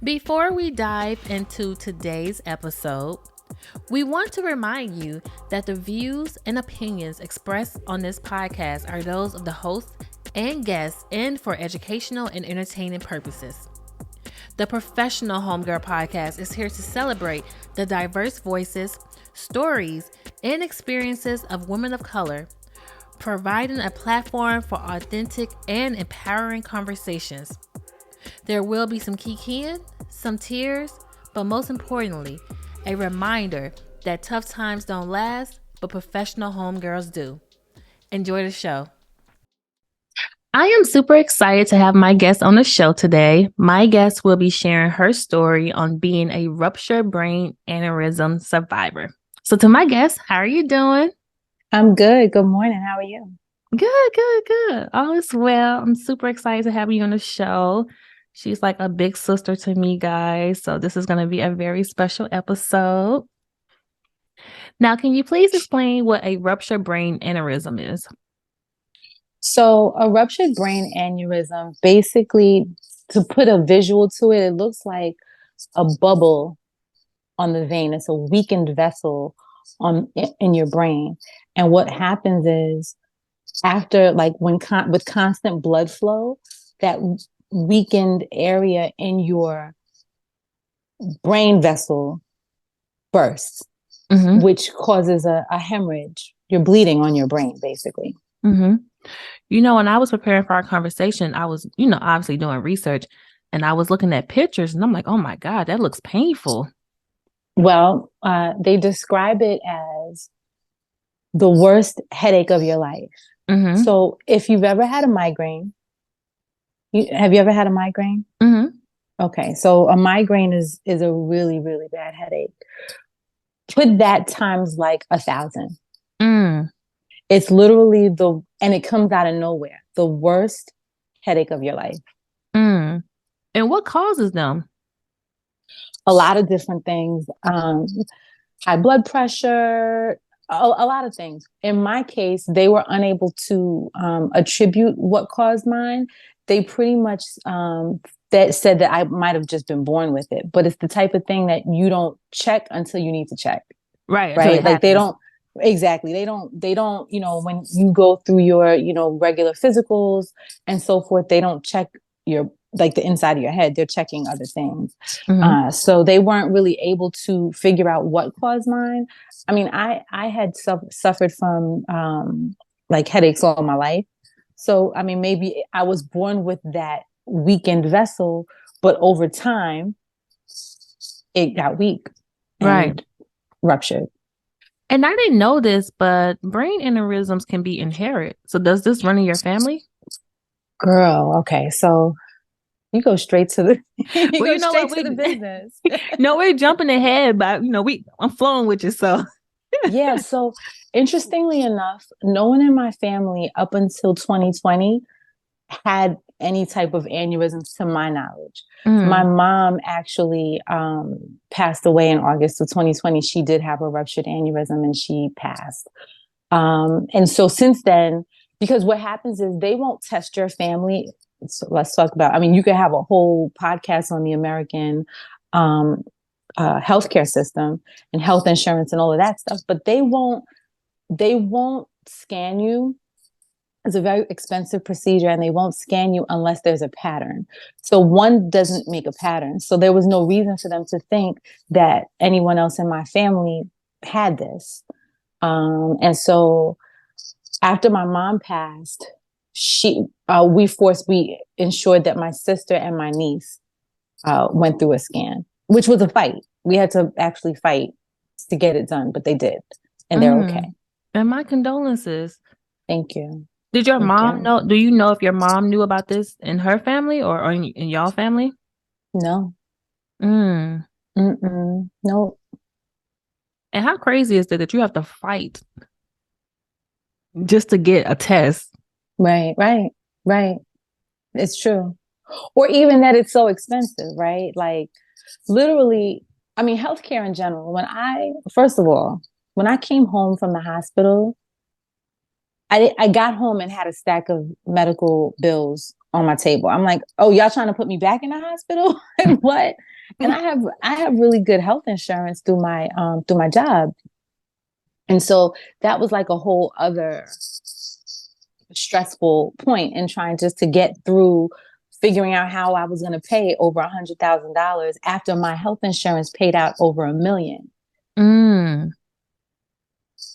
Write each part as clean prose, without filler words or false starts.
Before we dive into today's episode, we want to remind you that the views and opinions expressed on this podcast are those of the host and guests and for educational and entertaining purposes. The Professional Homegirl Podcast is here to celebrate the diverse voices, stories, and experiences of women of color, providing a platform for authentic and empowering conversations. There will be some kikiing, some tears, but most importantly, a reminder that tough times don't last, but professional homegirls do. Enjoy the show. I am super excited to have my guest on the show today. My guest will be sharing her story on being a ruptured brain aneurysm survivor. So to my guest, how are you doing? I'm good. Good morning. How are you? Good. All is well. I'm super excited to have you on the show. She's like a big sister to me, guys. So this is going to be a very special episode. Now, can you please explain what a ruptured brain aneurysm is? So a ruptured brain aneurysm, basically, to put a visual to it, it looks like a bubble on the vein. It's a weakened vessel in your brain. And what happens is after, like, with constant blood flow, that weakened area in your brain vessel bursts, which causes a hemorrhage. You're bleeding on your brain, basically. Mm-hmm. You know, when I was preparing for our conversation, I was, obviously doing research, and I was looking at pictures, and I'm like, oh my God, that looks painful. Well, they describe it as the worst headache of your life. Mm-hmm. So if you've ever had a migraine, have you ever had a migraine? Mm-hmm. Okay, so a migraine is a really, really bad headache. Put that times like 1,000. It's literally and it comes out of nowhere, the worst headache of your life. And what causes them? A lot of different things. High blood pressure, a lot of things. In my case, they were unable to attribute what caused mine. They pretty much that said that I might have just been born with it, but it's the type of thing that you don't check until you need to check. Right. Like they don't. Exactly. They don't, when you go through your, regular physicals and so forth, they don't check the inside of your head. They're checking other things. Mm-hmm. So they weren't really able to figure out what caused mine. I mean, I had suffered from headaches all my life. So, I mean, maybe I was born with that weakened vessel, but over time it got weak and ruptured. And I didn't know this, but brain aneurysms can be inherited. So does this run in your family? Girl, okay. So you go straight to the the business. No, we're jumping ahead, but I'm flowing with you. So yeah. So interestingly enough, no one in my family up until 2020 had any type of aneurysms to my knowledge. My mom actually passed away in August of 2020. She did have a ruptured aneurysm and she passed. And so since then, because what happens is they won't test your family. So let's talk about, you could have a whole podcast on the American healthcare system and health insurance and all of that stuff, but they won't scan you. It's a very expensive procedure and they won't scan you unless there's a pattern. So one doesn't make a pattern. So there was no reason for them to think that anyone else in my family had this. And so after my mom passed, we ensured that my sister and my niece went through a scan, which was a fight. We had to actually fight to get it done, but they did. And they're okay. And my condolences. Thank you. Did your mom know? Do you know if your mom knew about this in her family or in y'all family? No. No. And how crazy is it that you have to fight just to get a test? Right. It's true. Or even that it's so expensive, right? Like literally, healthcare in general. When I came home from the hospital, I got home and had a stack of medical bills on my table. I'm like, oh, y'all trying to put me back in the hospital? And what? And I have really good health insurance through my job. And so that was like a whole other stressful point in trying just to get through figuring out how I was going to pay over $100,000 after my health insurance paid out over $1 million.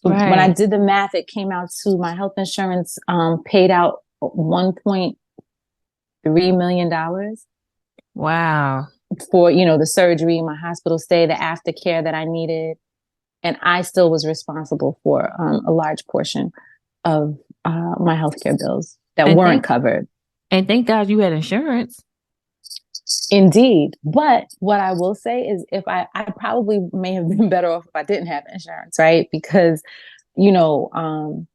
Right. When I did the math, it came out to my health insurance paid out $1.3 million. Wow. For, the surgery, my hospital stay, the aftercare that I needed. And I still was responsible for a large portion of my healthcare bills that weren't covered. And thank God you had insurance. Indeed. But what I will say is if I probably may have been better off if I didn't have insurance, right? Because, when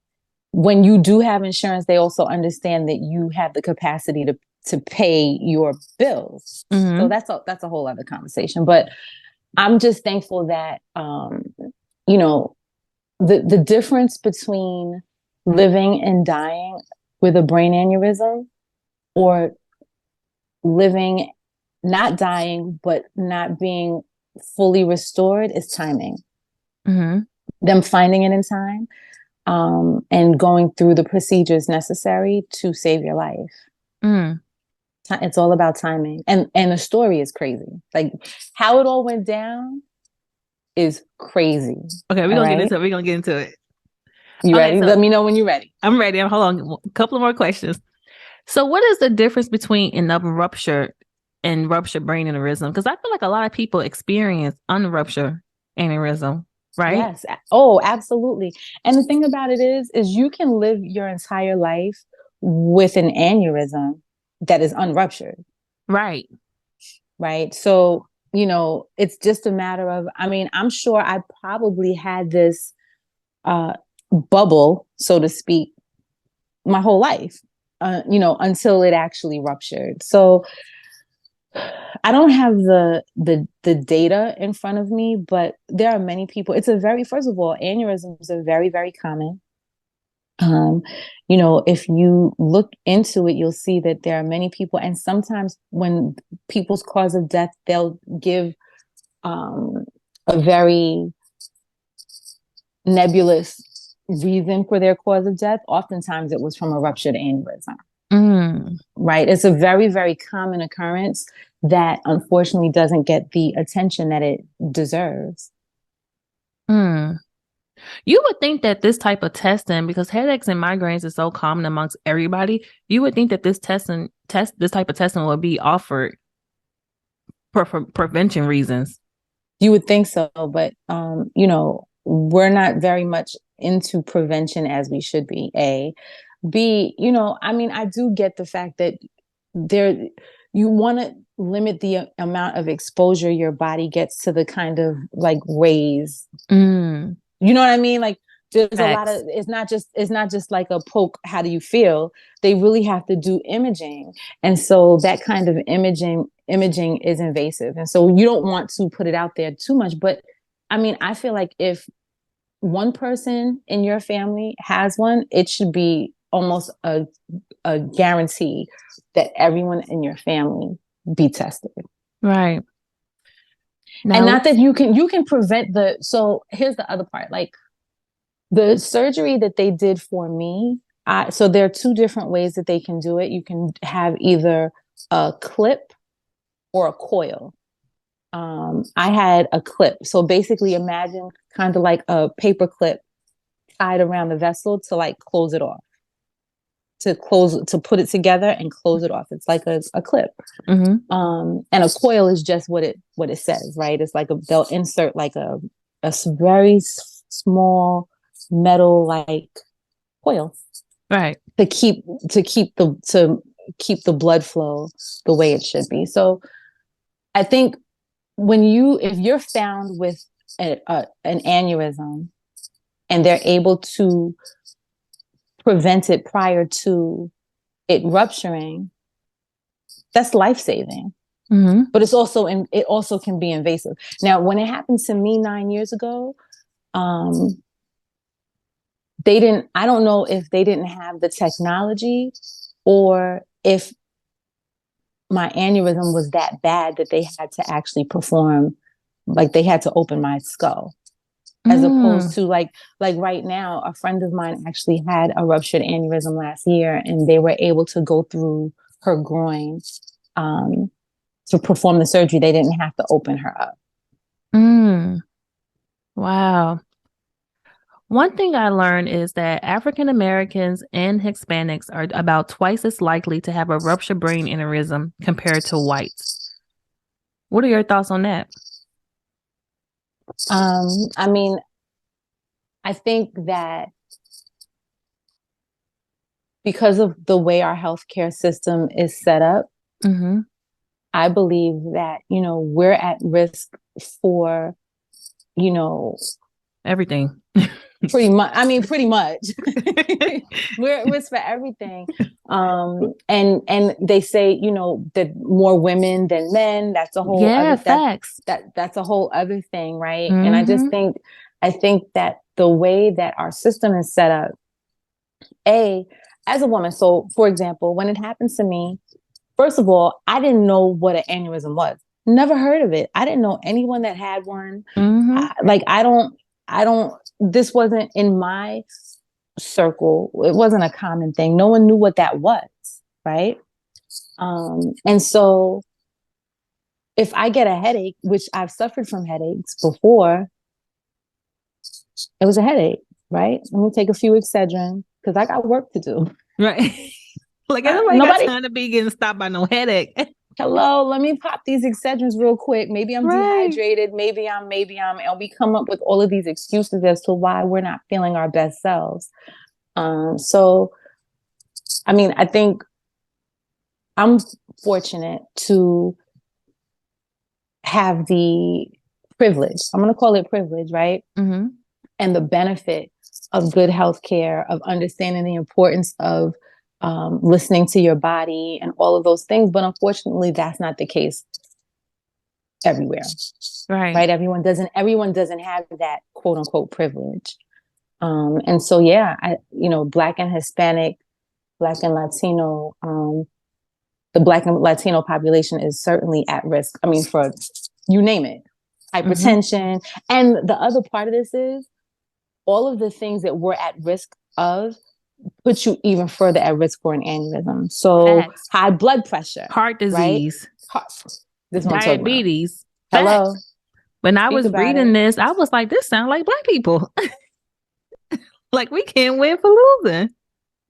you do have insurance, they also understand that you have the capacity to pay your bills. Mm-hmm. So that's a whole other conversation. But I'm just thankful that, the difference between living and dying with a brain aneurysm or living, not dying, but not being fully restored is timing. Mm-hmm. Them finding it in time and going through the procedures necessary to save your life. Mm. It's all about timing. And the story is crazy. Like how it all went down is crazy. Okay, we're going to get into it. You ready? So let me know when you're ready. I'm ready. Hold on. A couple of more questions. So what is the difference between an unruptured and ruptured brain aneurysm? Because I feel like a lot of people experience unruptured aneurysm, right? Yes. Oh, absolutely. And the thing about it is you can live your entire life with an aneurysm that is unruptured. Right. Right. So, it's just a matter of, I'm sure I probably had this bubble, so to speak, my whole life, until it actually ruptured. So I don't have the data in front of me, but there are many people. First of all, aneurysms are very, very common. If you look into it, you'll see that there are many people, and sometimes when people's cause of death, they'll give a very nebulous reason for their cause of death. Oftentimes it was from a ruptured aneurysm. Mm. Right? It's a very, very common occurrence that unfortunately doesn't get the attention that it deserves. Mm. You would think that this type of testing, because headaches and migraines is so common amongst everybody, you would think that this type of testing would be offered for prevention reasons. You would think so, but we're not very much into prevention as we should be. A, B, I do get the fact that you want to limit the amount of exposure your body gets to the kind of like rays. Mm. You know what I mean? Like there's Facts. A lot of, it's not just like a poke, how do you feel? They really have to do imaging. And so that kind of imaging is invasive. And so you don't want to put it out there too much. But I feel like if one person in your family has one, it should be almost a guarantee that everyone in your family be tested. Right. Now, and not that you can prevent so here's the other part, like the surgery that they did for me. So there are two different ways that they can do it. You can have either a clip or a coil. I had a clip. So basically imagine kind of like a paper clip tied around the vessel to like close it off. To put it together and close it off. It's like a clip. Mm-hmm. And a coil is just what it says, right? It's like they'll insert like a very small metal like coil, right, to keep the blood flow the way it should be. So I think if you're found with an aneurysm and they're able to prevent it prior to it rupturing, that's life-saving. Mm-hmm. But it also can be invasive. Now, when it happened to me 9 years ago, I don't know if they didn't have the technology or if my aneurysm was that bad that they had to actually perform, like they had to open my skull. As opposed to like right now, a friend of mine actually had a ruptured aneurysm last year, and they were able to go through her groin to perform the surgery. They didn't have to open her up. Wow. One thing I learned is that African Americans and Hispanics are about twice as likely to have a ruptured brain aneurysm compared to whites. What are your thoughts on that? I mean, I think that because of the way our healthcare system is set up, I believe that, we're at risk for, everything. Pretty much. I mean, pretty much. We're at risk for everything. And they say, that more women than men, that's a whole other facts. That's a whole other thing, right? And I think that the way that our system is set up, as a woman, so for example, when it happens to me, first of all, I didn't know what an aneurysm was. Never heard of it. I didn't know anyone that had one. This wasn't in my circle. It wasn't a common thing. No one knew what that was, right? And so if I get a headache, which I've suffered from headaches before, it was a headache, right? Let me take a few Excedrin because I got work to do. Right. Like nobody got time to be getting stopped by no headache. Hello, let me pop these Excedrins real quick. Maybe I'm dehydrated. Maybe I'm, and we come up with all of these excuses as to why we're not feeling our best selves. So, I mean, I think I'm fortunate to have the privilege. I'm going to call it privilege, right? And the benefit of good healthcare, of understanding the importance of listening to your body and all of those things. But unfortunately, that's not the case everywhere. Right. Everyone doesn't have that quote unquote privilege. And so, Black and Hispanic, Black and Latino, the Black and Latino population is certainly at risk. I mean, for you name it, hypertension. And the other part of this is all of the things that we're at risk of puts you even further at risk for an aneurysm. So high blood pressure, heart disease, diabetes. Hello. When I was reading this, I was like, this sounds like Black people. Like we can't win for losing.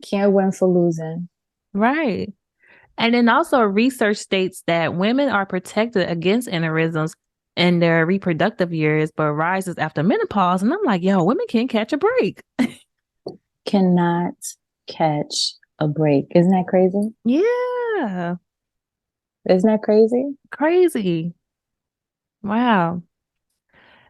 Can't win for losing. Right. And then also research states that women are protected against aneurysms in their reproductive years, but rises after menopause. And I'm like, women can't catch a break. Cannot catch a break. Isn't that crazy? Yeah. Isn't that crazy? Crazy. Wow.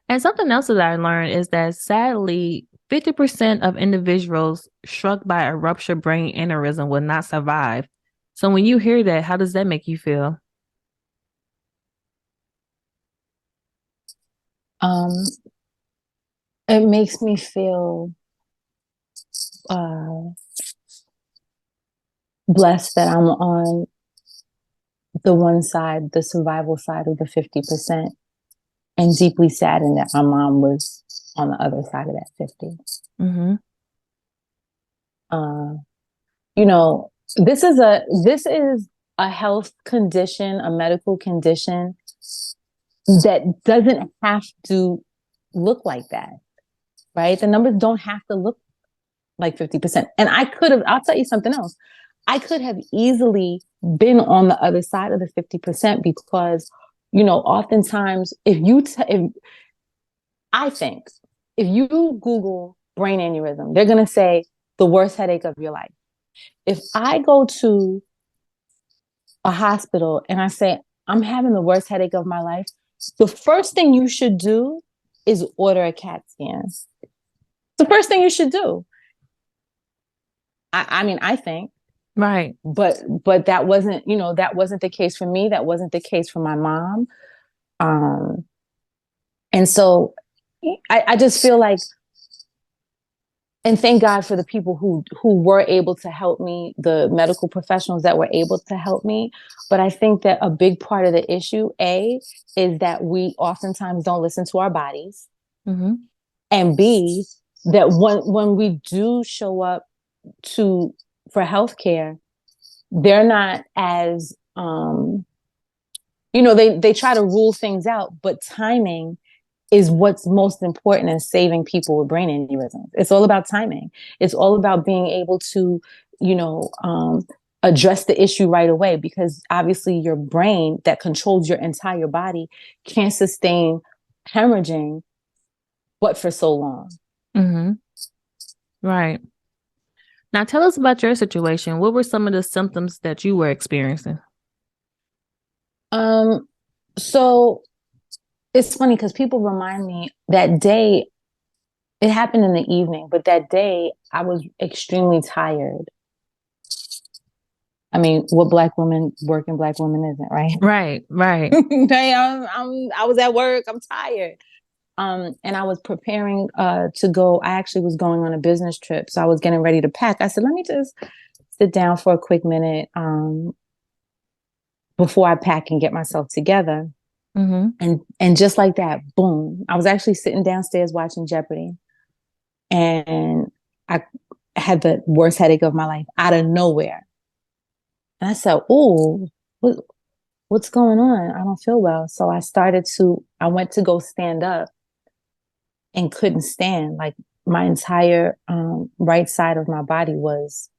And something else that I learned is that sadly, 50% of individuals struck by a ruptured brain aneurysm will not survive. So when you hear that, how does that make you feel? It makes me feel blessed that I'm on the one side, the survival side of the 50%, and deeply saddened that my mom was on the other side of that 50. This is a health condition, a medical condition that doesn't have to look like that, right? The numbers don't have to look like 50%. And I'll tell you something else. I could have easily been on the other side of the 50% because, oftentimes if you Google brain aneurysm, they're going to say the worst headache of your life. If I go to a hospital and I say, I'm having the worst headache of my life, the first thing you should do is order a CAT scan. The first thing you should do. I think. Right. But that wasn't the case for me. That wasn't the case for my mom. And so I just feel like and thank God for the people who were able to help me, the medical professionals that were able to help me. But I think that a big part of the issue, is that we oftentimes don't listen to our bodies. Mm-hmm. And B, that when we do show up for healthcare, they're not as they try to rule things out, but timing is what's most important in saving people with brain aneurysms. It's all about timing. It's all about being able to, address the issue right away, because obviously your brain that controls your entire body can't sustain hemorrhaging but for so long. Mm-hmm. Right. Now tell us about your situation. What were some of the symptoms that you were experiencing? So it's funny because people remind me that day, it happened in the evening, but that day I was extremely tired. I mean, what working black woman isn't, right? Right. Hey, I was at work. I'm tired. And I was preparing to go. I actually was going on a business trip, so I was getting ready to pack. I said, let me just sit down for a quick minute before I pack and get myself together. Mm-hmm. And just like that, boom! I was actually sitting downstairs watching Jeopardy, and I had the worst headache of my life out of nowhere. And I said, "Ooh, what's going on? I don't feel well." So I went to go stand up and couldn't stand. Like my entire right side of my body was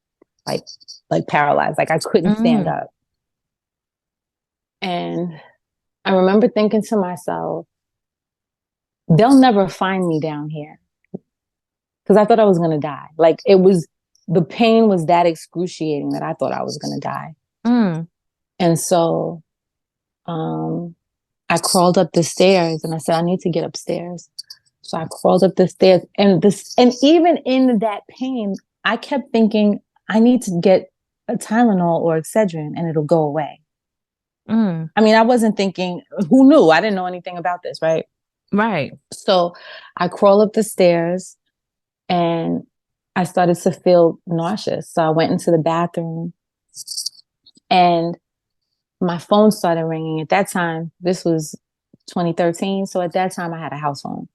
like paralyzed. Like I couldn't stand up. And I remember thinking to myself, they'll never find me down here. Because I thought I was going to die. Like the pain was that excruciating that I thought I was going to die. And so I crawled up the stairs and I said, I need to get upstairs. So I crawled up the stairs, and even in that pain, I kept thinking, I need to get a Tylenol or Excedrin and it'll go away. I mean, I wasn't thinking, who knew? I didn't know anything about this, right? Right. So I crawled up the stairs and I started to feel nauseous. So I went into the bathroom and my phone started ringing. At that time, this was 2013. So at that time, I had a house phone.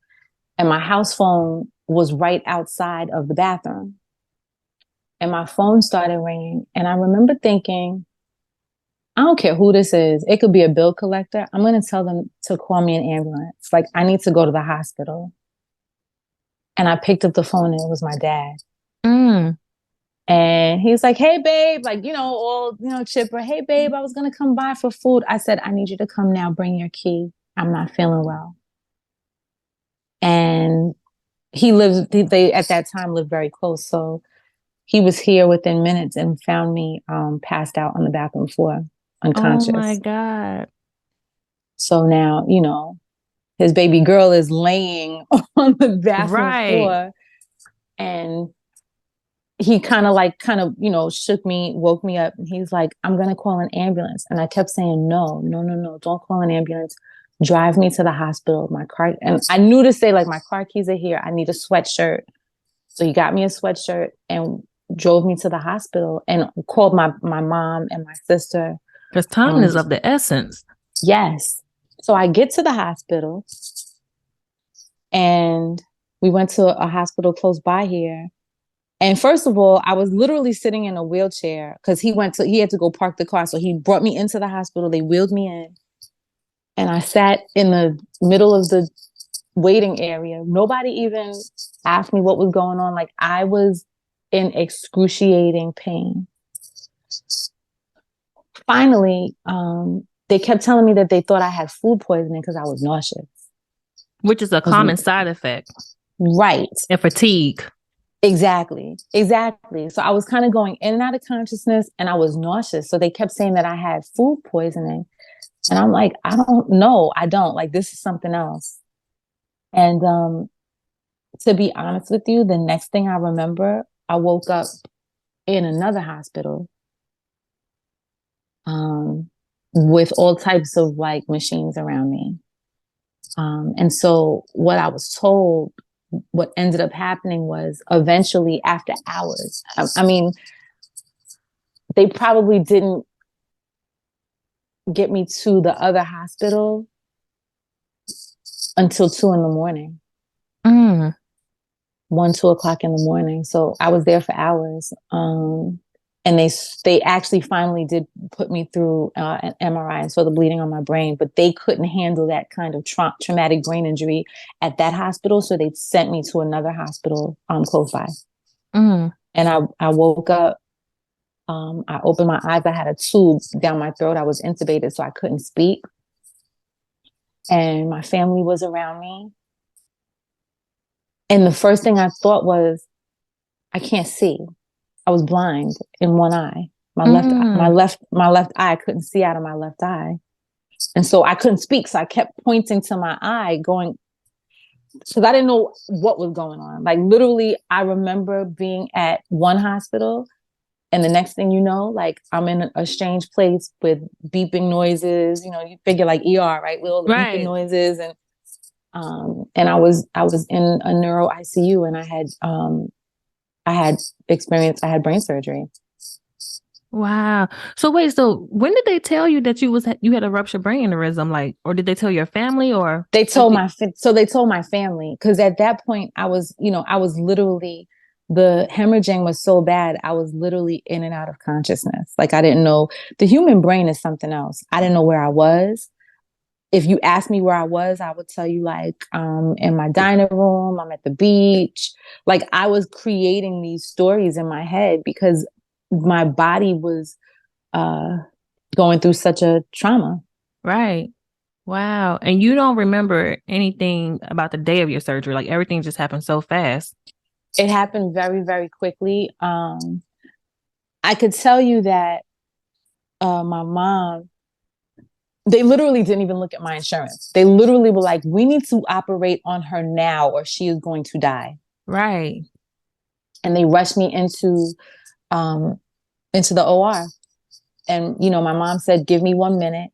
And my house phone was right outside of the bathroom. And my phone started ringing. And I remember thinking, I don't care who this is. It could be a bill collector. I'm going to tell them to call me an ambulance. Like, I need to go to the hospital. And I picked up the phone and it was my dad. And he's like, hey, babe, like, all, chipper. Hey, babe, I was going to come by for food. I said, I need you to come now. Bring your key. I'm not feeling well. And they at that time lived very close. So he was here within minutes and found me passed out on the bathroom floor, unconscious. Oh my God. So now, his baby girl is laying on the bathroom floor, and he kind of, shook me, woke me up, and he's like, I'm going to call an ambulance. And I kept saying, no, don't call an ambulance. Drive me to the hospital. My car. And I knew to say, like, my car keys are here. I need a sweatshirt. So he got me a sweatshirt and drove me to the hospital and called my mom and my sister. Because time is of the essence. Yes. So I get to the hospital and we went to a hospital close by here. And first of all, I was literally sitting in a wheelchair because he had to go park the car. So he brought me into the hospital. They wheeled me in. And I sat in the middle of the waiting area. Nobody even asked me what was going on. Like, I was in excruciating pain. Finally, they kept telling me that they thought I had food poisoning because I was nauseous. Which is a common side effect. Right. And fatigue. Exactly. So I was kind of going in and out of consciousness and I was nauseous. So they kept saying that I had food poisoning. And I'm like, I don't know. I don't. Like, this is something else. And to be honest with you, the next thing I remember, I woke up in another hospital with all types of like machines around me. And so what I was told what ended up happening was eventually after hours, I mean, they probably didn't get me to the other hospital until 2 in the morning. 1, 2 o'clock in the morning. So I was there for hours. And they actually finally did put me through an MRI and saw the bleeding on my brain, but they couldn't handle that kind of traumatic brain injury at that hospital. So they sent me to another hospital close by. And I woke up. I opened my eyes. I had a tube down my throat. I was intubated, so I couldn't speak. And my family was around me. And the first thing I thought was, I can't see. I was blind in one eye. My left eye, I couldn't see out of my left eye. And so I couldn't speak. So I kept pointing to my eye going, because I didn't know what was going on. Like literally, I remember being at one hospital and the next thing you know, like I'm in a strange place with beeping noises, you know, you figure like ER, right? With all the beeping noises. And I was in a neuro ICU and I had brain surgery. Wow. So wait, so when did they tell you that you had a ruptured brain aneurysm? Like, or did they tell your family or? They told my family, because at that point I was literally, the hemorrhaging was so bad. I was literally in and out of consciousness. Like I didn't know, the human brain is something else. I didn't know where I was. If you asked me where I was, I would tell you like, in my dining room, I'm at the beach. Like I was creating these stories in my head because my body was going through such a trauma. Right. Wow. And you don't remember anything about the day of your surgery? Like everything just happened so fast. It happened very, very quickly. I could tell you that my mom, they literally didn't even look at my insurance. They literally were like, we need to operate on her now or she is going to die. Right. And they rushed me into the OR. And, you know, my mom said, give me 1 minute.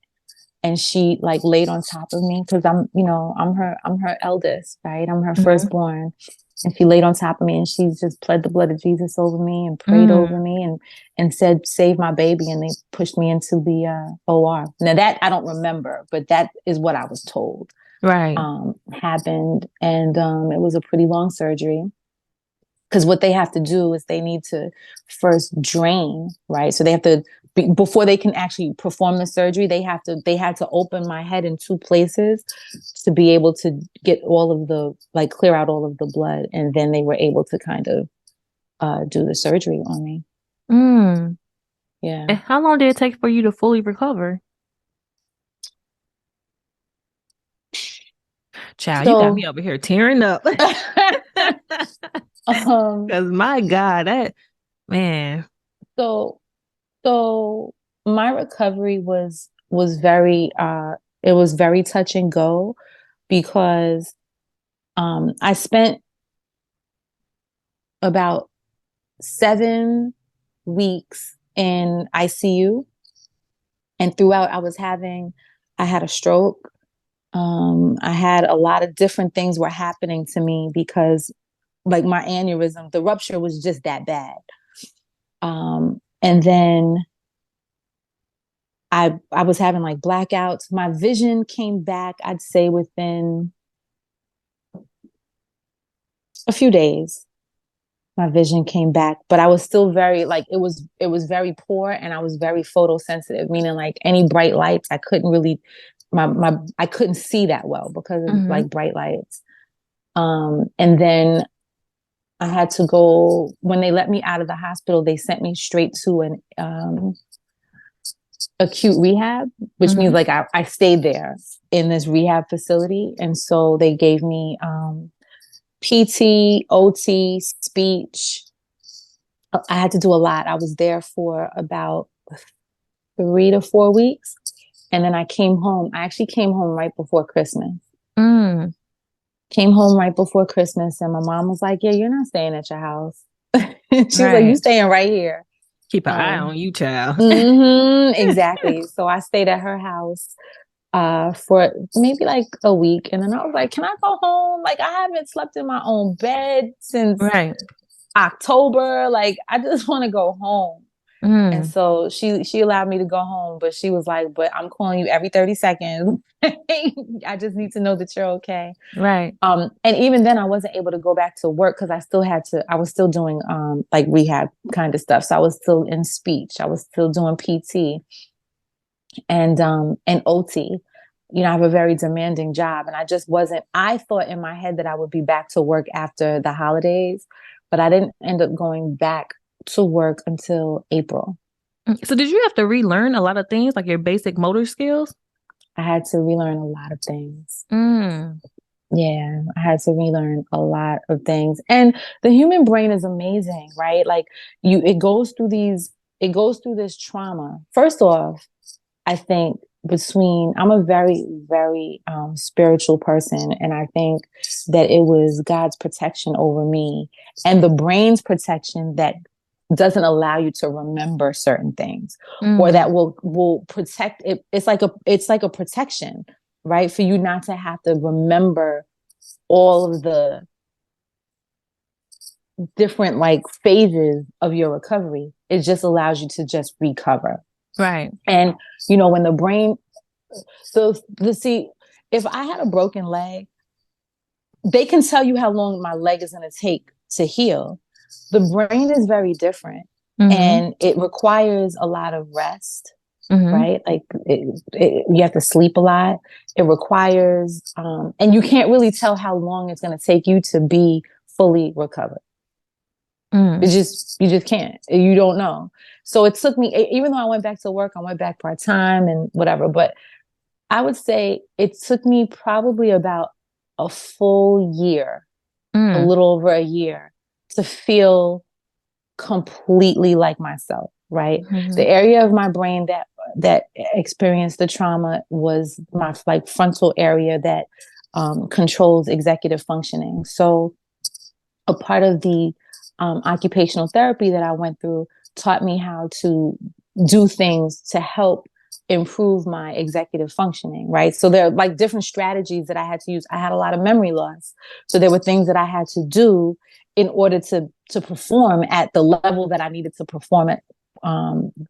And she like laid on top of me because I'm her eldest, right? I'm her firstborn. And she laid on top of me and she just pled the blood of Jesus over me and prayed over me and said, save my baby. And they pushed me into the OR. Now that I don't remember, but that is what I was told. Right. Happened. And it was a pretty long surgery. Because what they have to do is they need to first drain, right? So they have to, before they can actually perform the surgery, they had to open my head in 2 places to be able to get all of the, like clear out all of the blood. And then they were able to kind of do the surgery on me. Yeah. And how long did it take for you to fully recover? Child, you got me over here tearing up. Because my God, that man. So my recovery was very it was very touch and go because I spent about 7 weeks in ICU, and throughout I had a stroke. I had a lot of different things were happening to me because like my aneurysm, the rupture was just that bad. And then I was having like blackouts. My vision came back, I'd say within a few days. My vision came back, but I was still very like, it was very poor and I was very photosensitive, meaning like any bright lights, I couldn't really, I couldn't see that well because of like bright lights. And then I had to go, when they let me out of the hospital, they sent me straight to an acute rehab, which means like I stayed there in this rehab facility. And so they gave me PT, OT, speech. I had to do a lot. I was there for about 3 to 4 weeks. And then I came home. I actually came home right before Christmas. Came home right before Christmas and my mom was like, yeah, you're not staying at your house. She was like, you staying right here. Keep an eye on you, child. Exactly. So I stayed at her house. for maybe like a week. And then I was like, can I go home? Like, I haven't slept in my own bed since Right. October. Like, I just want to go home. And Mm. so she allowed me to go home, but she was like, but I'm calling you every 30 seconds. I just need to know that you're okay. Right. And even then I wasn't able to go back to work because I was still doing like rehab kind of stuff. So I was still in speech. I was still doing PT and OT. You know, I have a very demanding job and I thought in my head that I would be back to work after the holidays, but I didn't end up going back to work until April. So did you have to relearn a lot of things, like your basic motor skills? I had to relearn a lot of things. Mm. Yeah, I had to relearn a lot of things. And the human brain is amazing, right? Like it goes through this trauma. First off, I think I'm a very, very spiritual person. And I think that it was God's protection over me and the brain's protection that doesn't allow you to remember certain things or that will protect it. It's like a protection, right? For you not to have to remember all of the different like phases of your recovery. It just allows you to just recover. Right. And, you know, when the brain, so see, if I had a broken leg, they can tell you how long my leg is going to take to heal. The brain is very different and it requires a lot of rest, right? Like you have to sleep a lot. It requires, and you can't really tell how long it's going to take you to be fully recovered. You just can't. You don't know. So it took me, even though I went back to work, I went back part-time and whatever, but I would say it took me probably about a full year, a little over a year to feel completely like myself, right? The area of my brain that experienced the trauma was my like frontal area that controls executive functioning. So a part of the occupational therapy that I went through taught me how to do things to help improve my executive functioning, right? So there are like different strategies that I had to use. I had a lot of memory loss. So there were things that I had to do in order to perform at the level that I needed to perform at,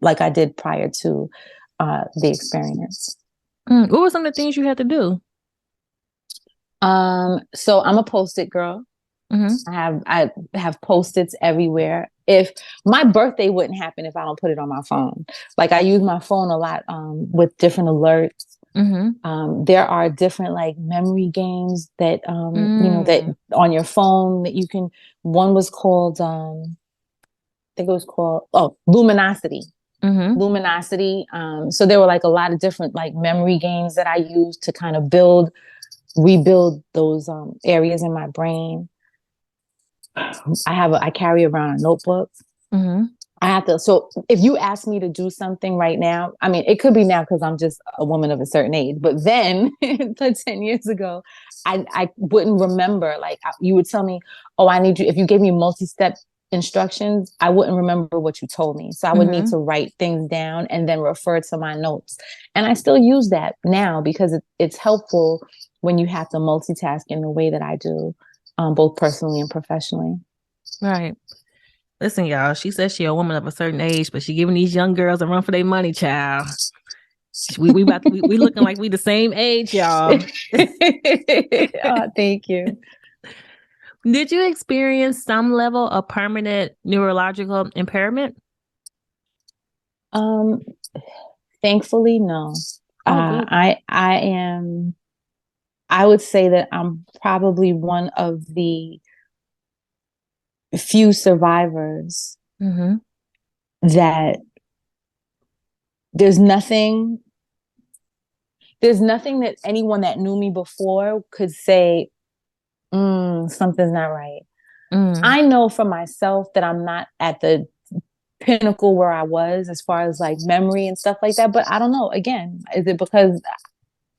like I did prior to the experience. What were some of the things you had to do? So I'm a Post-it girl. I have Post-its everywhere. If my birthday wouldn't happen if I don't put it on my phone. Like I use my phone a lot with different alerts. There are different like memory games that you know that on your phone that you can. One was called I think it was called Luminosity. Luminosity. So there were like a lot of different like memory games that I used to kind of rebuild those areas in my brain. I carry around a notebook. I have to. So if you ask me to do something right now, I mean, it could be now because I'm just a woman of a certain age. But then 10 years ago, I wouldn't remember. Like you would tell me, oh, I need you. If you gave me multi-step instructions, I wouldn't remember what you told me. So I would need to write things down and then refer to my notes. And I still use that now because it's helpful when you have to multitask in the way that I do, both personally and professionally. Right. Listen, y'all, she says she a woman of a certain age, but she giving these young girls a run for their money, child. We looking like we the same age, y'all. Oh, thank you. Did you experience some level of permanent neurological impairment? Thankfully, no. I would say that I'm probably one of the few survivors that there's nothing that anyone that knew me before could say, something's not right. I know for myself that I'm not at the pinnacle where I was as far as like memory and stuff like that. But I don't know. Again, is it because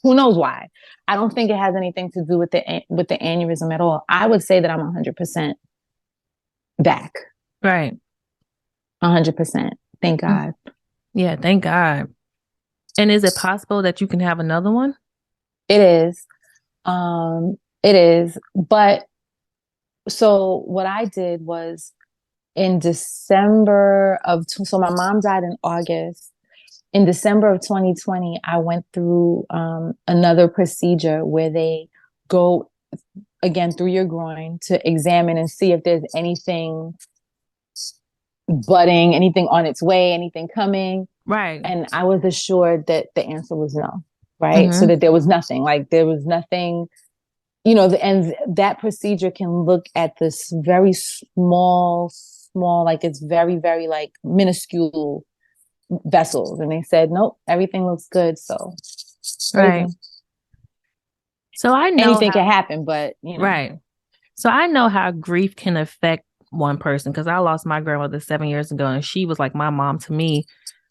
who knows why? I don't think it has anything to do with the aneurysm at all. I would say that I'm 100% back. Right. 100%. Thank God. Yeah, thank God. And is it possible that you can have another one? It is. It is. But so what I did was in so my mom died in August. In December of 2020, I went through another procedure where they go again through your groin to examine and see if there's anything budding, anything on its way, anything coming. Right. And I was assured that the answer was no, right? Mm-hmm. So that there was nothing, like there was nothing, and that procedure can look at this very small, like it's very, very like minuscule vessels. And they said, nope, everything looks good. So Right. crazy. So I know anything can happen, but right. So I know how grief can affect one person because I lost my grandmother 7 years ago and she was like my mom to me.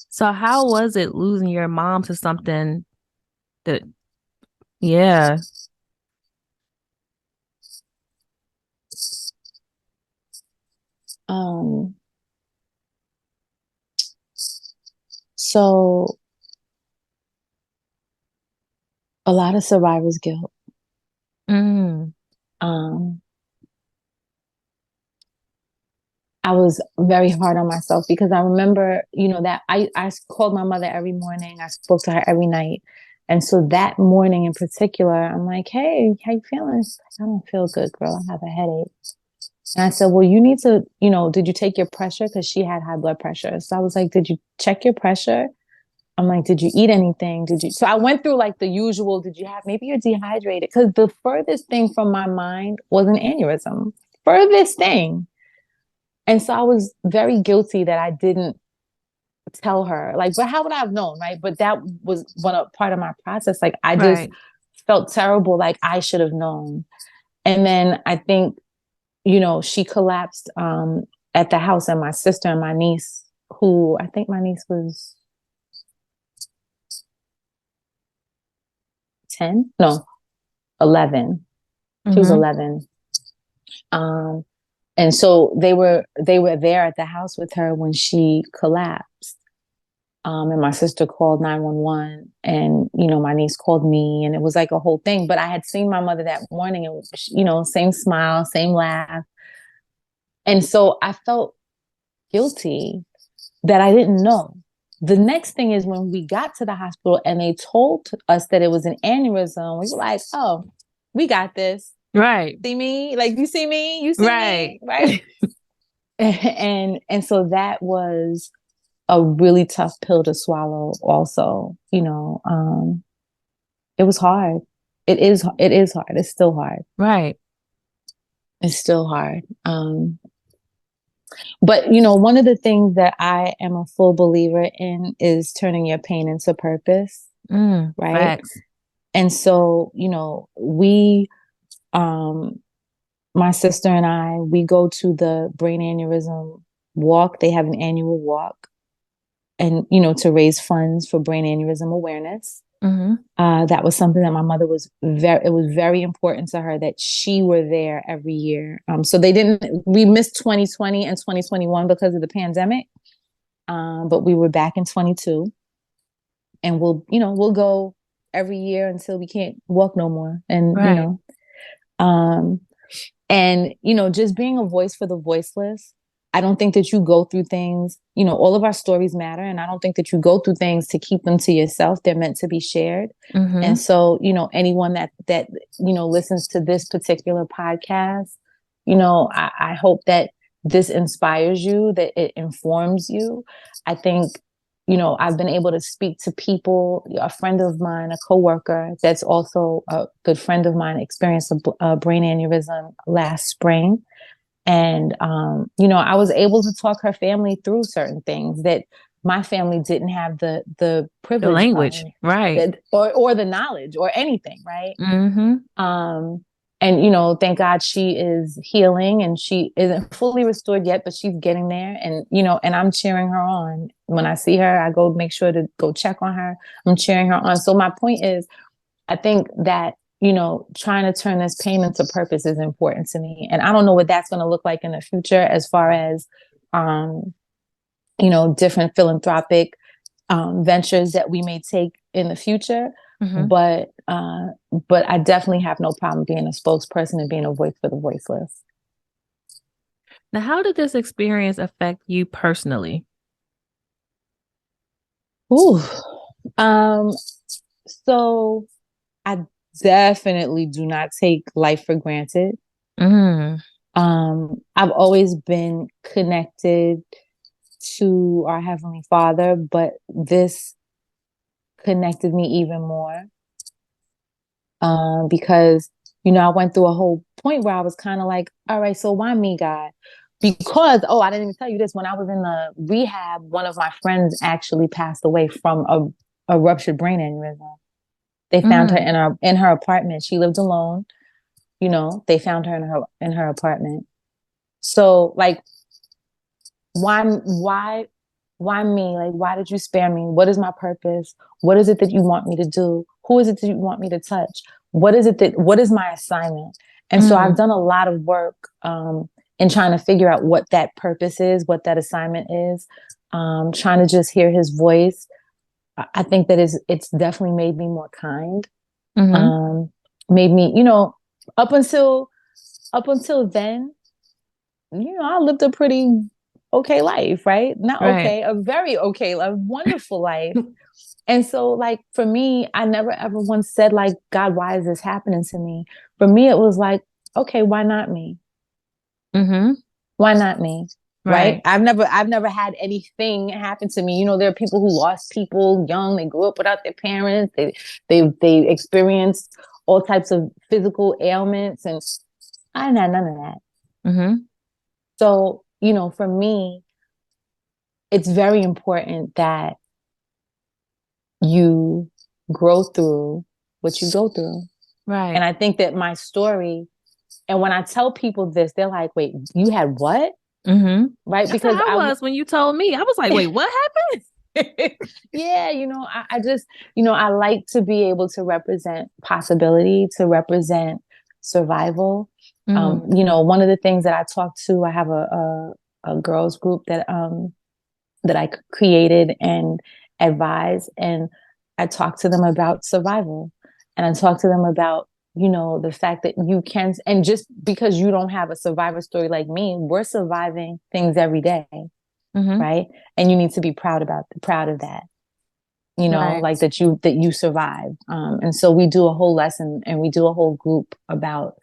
So how was it losing your mom to something that, yeah. So a lot of survivor's guilt. I was very hard on myself because I remember, that I called my mother every morning. I spoke to her every night. And so that morning in particular, I'm like, hey, how you feeling? She's like, I don't feel good, girl. I have a headache. And I said, well, you need to, did you take your pressure? Because she had high blood pressure. So I was like, did you check your pressure? I'm like, did you eat anything? So I went through like the usual, maybe you're dehydrated. Because the furthest thing from my mind was an aneurysm. Furthest thing. And so I was very guilty that I didn't tell her. Like, but how would I have known, right? But that was part of my process. Like, I just felt terrible. Like, I should have known. And then I think, she collapsed at the house, and my sister and my niece, who I think my niece was 10? No, 11. She was 11. And so they were there at the house with her when she collapsed. And my sister called 911, and, my niece called me, and it was like a whole thing. But I had seen my mother that morning, and, same smile, same laugh. And so I felt guilty that I didn't know. The next thing is when we got to the hospital and they told us that it was an aneurysm, we were like, oh, we got this. Right. See me? Like, you see me? You see me? Right. and so that was a really tough pill to swallow also. It was hard. It is hard. It's still hard. Right. It's still hard. But, one of the things that I am a full believer in is turning your pain into purpose. Right. Facts. And so, we, my sister and I, we go to the brain aneurysm walk. They have an annual walk, and, to raise funds for brain aneurysm awareness. That was something that my mother it was very important to her that she were there every year. So we missed 2020 and 2021 because of the pandemic. But we were back in 22, and we'll go every year until we can't walk no more. And, just being a voice for the voiceless. I don't think that you go through things, all of our stories matter. And I don't think that you go through things to keep them to yourself. They're meant to be shared. And so, anyone that listens to this particular podcast, I hope that this inspires you, that it informs you. I think, I've been able to speak to people. A friend of mine, a coworker that's also a good friend of mine, experienced a brain aneurysm last spring. And, I was able to talk her family through certain things that my family didn't have the privilege, the language, right. Or the knowledge or anything. Right. And, thank God she is healing, and she isn't fully restored yet, but she's getting there. And, and I'm cheering her on. When I see her, I go make sure to go check on her. I'm cheering her on. So my point is, I think that, trying to turn this pain into purpose is important to me. And I don't know what that's going to look like in the future as far as, different philanthropic ventures that we may take in the future. Mm-hmm. But I definitely have no problem being a spokesperson and being a voice for the voiceless. Now, how did this experience affect you personally? Ooh. So I definitely do not take life for granted. Mm. I've always been connected to our Heavenly Father, but this connected me even more. Because, I went through a whole point where I was kind of like, all right, so why me, God? Because, I didn't even tell you this. When I was in the rehab, one of my friends actually passed away from a ruptured brain aneurysm. They found her in her apartment. She lived alone. They found her in her apartment. So, like, why me? Like, why did you spare me? What is my purpose? What is it that you want me to do? Who is it that you want me to touch? What is my assignment? And so I've done a lot of work in trying to figure out what that purpose is, what that assignment is, trying to just hear his voice. I think that it's definitely made me more kind. Made me, up until then, I lived a pretty okay life, right? Not okay, a very okay, a wonderful life. And so, like, for me, I never ever once said, like, God, why is this happening to me? For me, it was like, okay, why not me? Why not me? Right. I've never had anything happen to me. There are people who lost people young. They grew up without their parents. They experienced all types of physical ailments, and I didn't have none of that. So, for me, it's very important that you grow through what you go through. Right. And I think that my story, and when I tell people this, they're like, wait, you had what? Right? That's because how I was when you told me. I was like, wait, what happened? Yeah, I just, I like to be able to represent possibility, to represent survival. One of the things that I talk to, I have a girls group that I created and advise, and I talk to them about survival, and I talk to them about the fact that you can, and just because you don't have a survivor story like me, we're surviving things every day, right? And you need to be proud of that. Right. Like that you survived. And so we do a whole lesson and we do a whole group about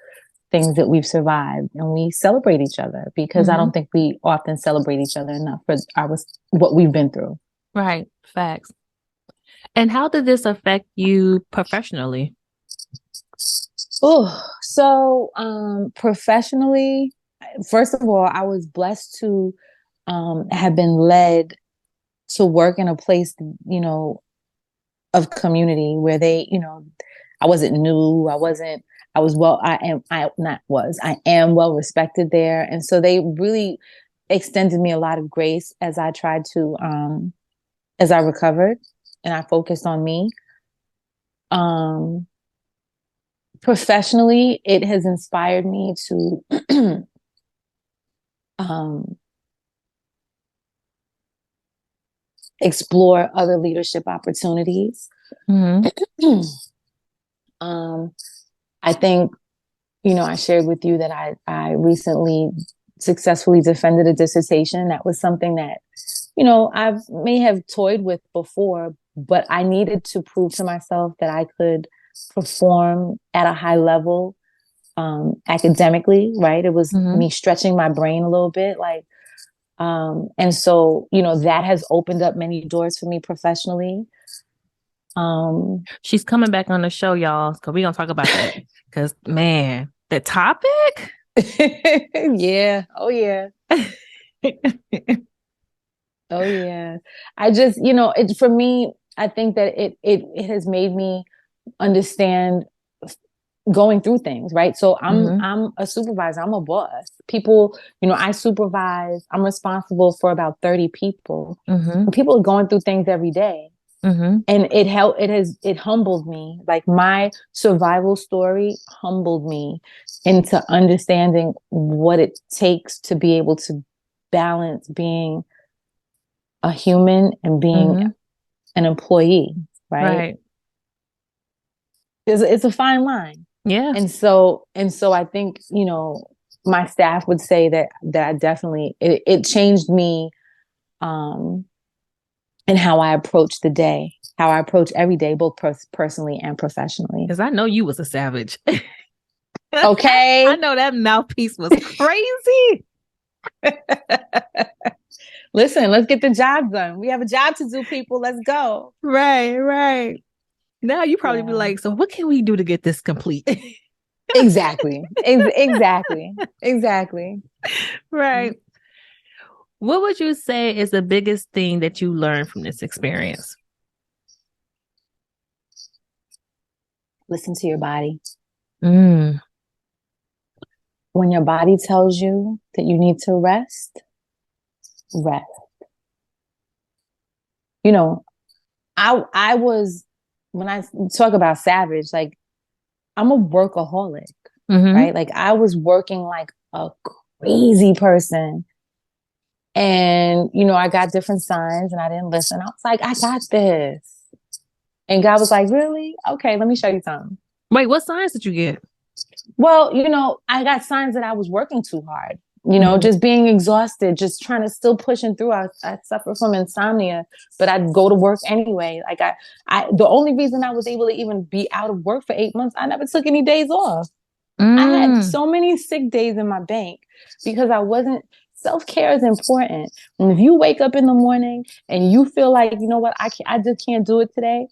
things that we've survived, and we celebrate each other, because I don't think we often celebrate each other enough for what we've been through. Right. Facts. And how did this affect you professionally? So professionally, first of all, I was blessed to have been led to work in a place, of community where they, I wasn't new. I am well respected there. And so they really extended me a lot of grace as I tried to, as I recovered and I focused on me. Professionally, it has inspired me to, explore other leadership opportunities. I think, I shared with you that I recently successfully defended a dissertation. That was something that, I may have toyed with before, but I needed to prove to myself that I could perform at a high level, academically, right? It was me stretching my brain a little bit, like, and so, that has opened up many doors for me professionally. She's coming back on the show, y'all, because we're going to talk about that. Because, man, the topic? Yeah. Oh, yeah. Oh, yeah. I just, for me, I think that it has made me understand going through things, right? So I'm a supervisor, I'm a boss. People, I supervise, I'm responsible for about 30 people. People are going through things every day. And it humbled me. Like, my survival story humbled me into understanding what it takes to be able to balance being a human and being an employee, right? Right. It's a fine line. Yeah. And so I think, my staff would say that I definitely, it changed me, in how I approach the day, how I approach every day, both personally and professionally. Because I know you was a savage. Okay. I know that mouthpiece was crazy. Listen, let's get the job done. We have a job to do, people. Let's go. Right. Now you probably be like, so what can we do to get this complete? Exactly. Exactly. Right. What would you say is the biggest thing that you learned from this experience? Listen to your body. Mm. When your body tells you that you need to rest. I was, when I talk about savage, like, I'm a workaholic, right? Like, I was working like a crazy person. And, I got different signs and I didn't listen. I was like, I got this. And God was like, really? Okay, let me show you something. Wait, what signs did you get? Well, I got signs that I was working too hard, just being exhausted, just trying to still pushing through. I suffer from insomnia, but I'd go to work anyway. Like the only reason I was able to even be out of work for 8 months, I never took any days off. I had so many sick days in my bank because I wasn't. Self-care is important. And if you wake up in the morning and you feel like, you know what, I just can't do it today,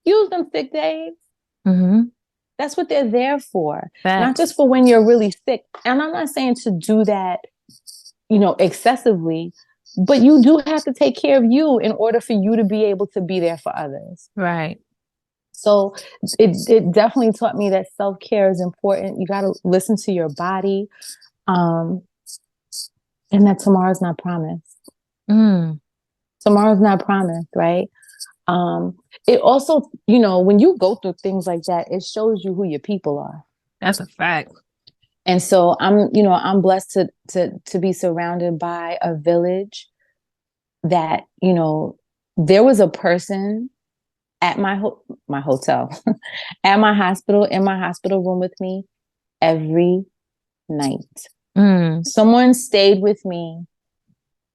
use them sick days. That's what they're there for. Facts. Not just for when you're really sick. And I'm not saying to do that, excessively, but you do have to take care of you in order for you to be able to be there for others. Right. So it definitely taught me that self-care is important. You got to listen to your body. And that tomorrow's not promised. Tomorrow's not promised, right? It also, when you go through things like that, it shows you who your people are. That's a fact. And so I'm blessed to be surrounded by a village that, there was a person at my hotel, at my hospital, in my hospital room with me every night. Someone stayed with me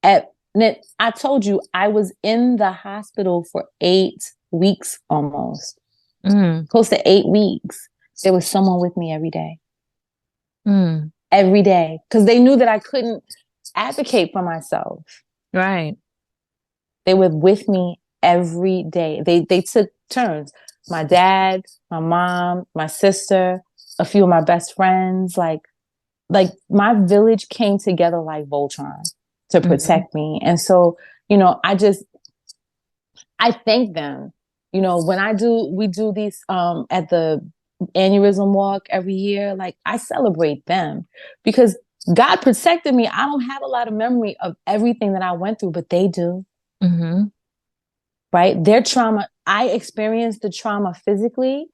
I told you I was in the hospital for 8 weeks almost. Close to 8 weeks. There was someone with me every day. Every day. Because they knew that I couldn't advocate for myself. Right. They were with me every day. They took turns. My dad, my mom, my sister, a few of my best friends, like my village came together like Voltron to protect me. And so, I thank them. When we do these at the Aneurysm walk every year, like, I celebrate them because God protected me. I don't have a lot of memory of everything that I went through, but they do. Right? Their trauma, I experienced the trauma physically,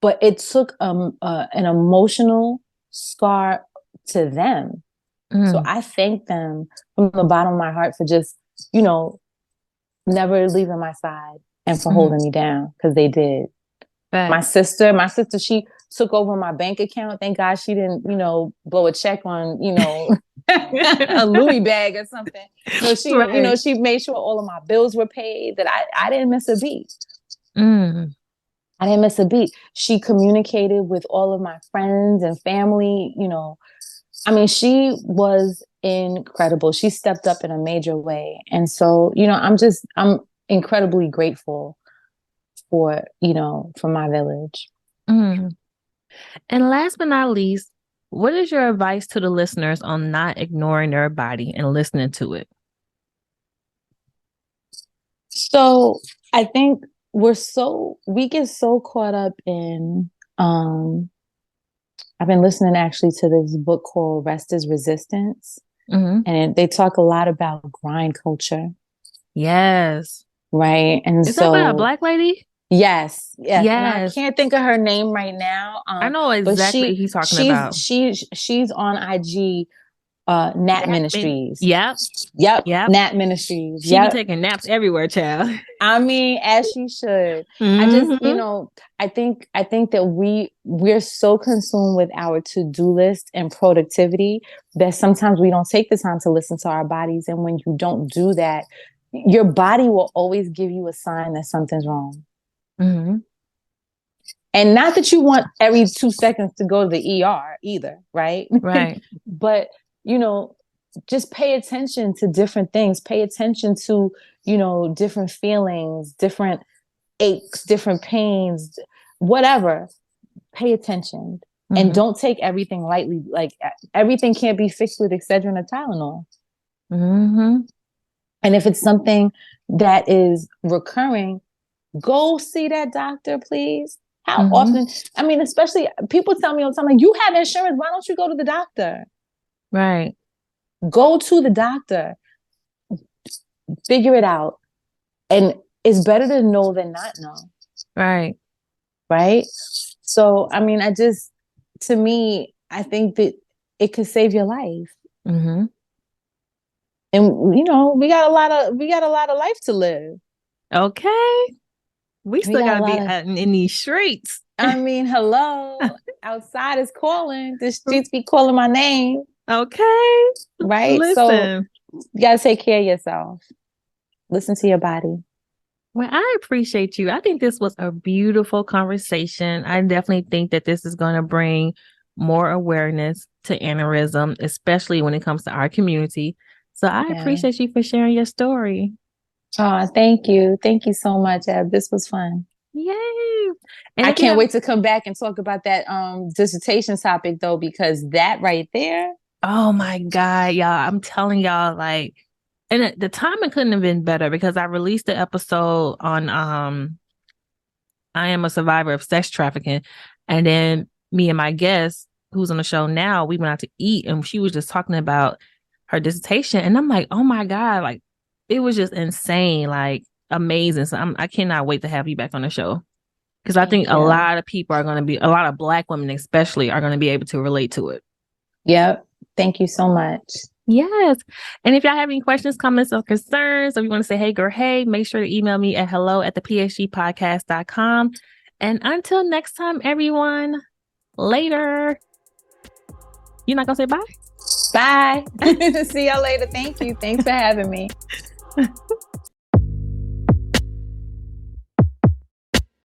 but it took an emotional scar to them. So I thank them from the bottom of my heart for just, never leaving my side and for holding me down, because they did. My sister, she took over my bank account. Thank God she didn't, blow a check on, a Louis bag or something. So she, Right. she made sure all of my bills were paid, that I didn't miss a beat. I didn't miss a beat. She communicated with all of my friends and family, she was incredible. She stepped up in a major way. And so, I'm incredibly grateful for my village. And last but not least, what is your advice to the listeners on not ignoring their body and listening to it? So I think we get so caught up in, I've been listening actually to this book called Rest is Resistance. And they talk a lot about grind culture. Yes. Right. And is that about a Black lady? Yes. And I can't think of her name right now. I know exactly who he's talking about. She's on IG Nap Ministries. Yep. Nap Ministries. She be taking naps everywhere, child. I mean, as she should. Mm-hmm. I just, I think that we're so consumed with our to-do list and productivity that sometimes we don't take the time to listen to our bodies. And when you don't do that, your body will always give you a sign that something's wrong. Mm-hmm. And not that you want every 2 seconds to go to the ER either, right? Right. But, just pay attention to different things. Pay attention to, different feelings, different aches, different pains, whatever. Pay attention. Mm-hmm. And don't take everything lightly. Like everything can't be fixed with Excedrin or Tylenol. Mm-hmm. And if it's something that is recurring, go see that doctor, please. How often? I mean, especially people tell me all the time, like, you have insurance. Why don't you go to the doctor? Right. Go to the doctor. Figure it out. And it's better to know than not know. Right. Right. So, I mean, to me, I think that it could save your life. Mm-hmm. And, we got a lot of life to live. Okay. We still gotta be in these streets. I mean, hello. Outside is calling. The streets be calling my name. Okay. Right? Listen. So you gotta take care of yourself. Listen to your body. Well, I appreciate you. I think this was a beautiful conversation. I definitely think that this is going to bring more awareness to aneurysm, especially when it comes to our community. So I appreciate you for sharing your story. Oh, thank you. Thank you so much, Eb. This was fun. Yay. And I can't wait to come back and talk about that dissertation topic, though, because that right there. Oh, my God, y'all. I'm telling y'all, like, and the timing couldn't have been better because I released the episode on I am a survivor of sex trafficking. And then me and my guest, who's on the show now, we went out to eat and she was just talking about her dissertation. And I'm like, oh, my God, like, it was just insane, like amazing. So I cannot wait to have you back on the show because I think a lot of people are going to be, a lot of Black women especially, are going to be able to relate to it. Yep. Thank you so much. Yes. And if y'all have any questions, comments, or concerns, or if you want to say, hey, girl, hey, make sure to email me at hello@thephgpodcast.com. And until next time, everyone, later. You're not going to say bye? Bye. See y'all later. Thank you. Thanks for having me.